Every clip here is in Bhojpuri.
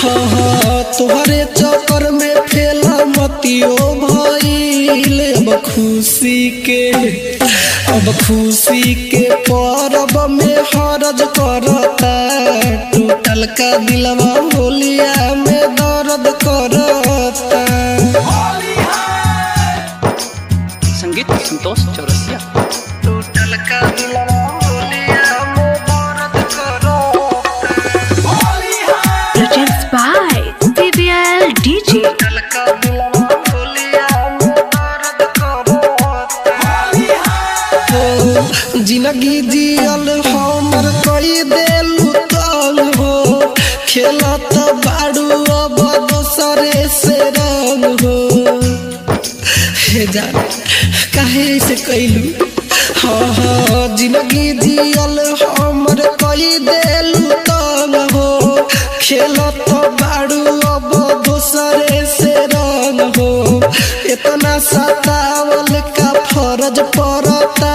हाँ हाँ तोहरे चक्कर में फेला मतियो भइल। अब खुशी के परब में हरज करता, टूटल का दिलवा होलिया में दर्द करता। संगीत संतोष चौरसिया। टूटल का दिलवा होलिया में दर्द करता। Produced by CBL DJ। टूटल का दिलवा होलिया में दर्द करता। हो जिंदगी जियल हमर कई देलू तंग हो, खेलत बाड़ू अब दोसरे से रंग हो। हे जान काहे ऐसे कैलू। हाँ हाँ जिंदगी जियल हमर कई देलू तंग हो, खेलत बाड़ू अब दोसरे से रंग हो। इतना सतावल का फर्ज पड़ता,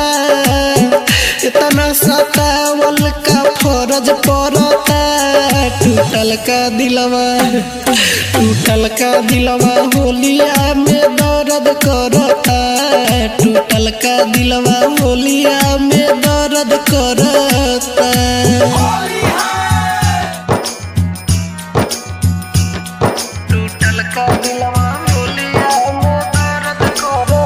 इतना सतावल का फर्ज पड़ता। टूटल का दिलवा होलिया में दर्द करता। टूटल का दिलवा होलिया में दर्द करता। टूटल का दिलवा होलिया में दर्द करता।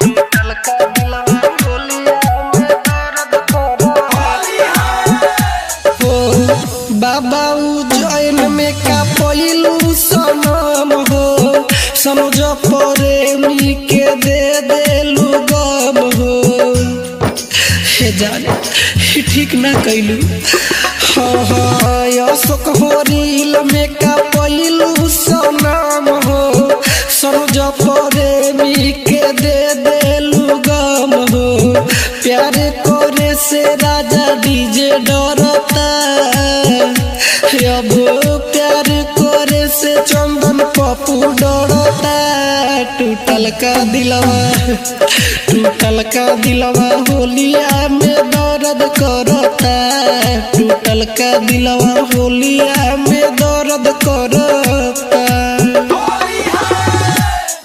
टूटल का दिलवा होलिया में दर्द करता। हो बाबा उज्जैन में का पहिलू सनम हो, समझ प्रेमी के दे देलू गम हो। हे जाने ठीक ना कैलू। हाँ हाँ अशोक होरिल में का पहिलू सनम हो, समझ प्रेमी के दे देलू गम हो। प्यार करे से राजा डीजे डरता, अब प्यार करे से चंदन पप्पू डरता। टूटल का दिलवा होलिया में दर्द करता। टूटल का दिलवा होलिया में दर्द करता।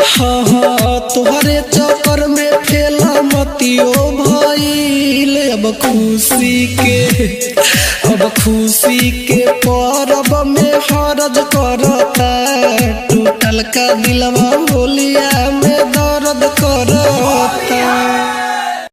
हाँ हाँ तोहरे चक्कर में फेला मतियो भइल। अब खुशी के परब में हरज करता, टूटल का दिलवा होलिया में दर्द करता।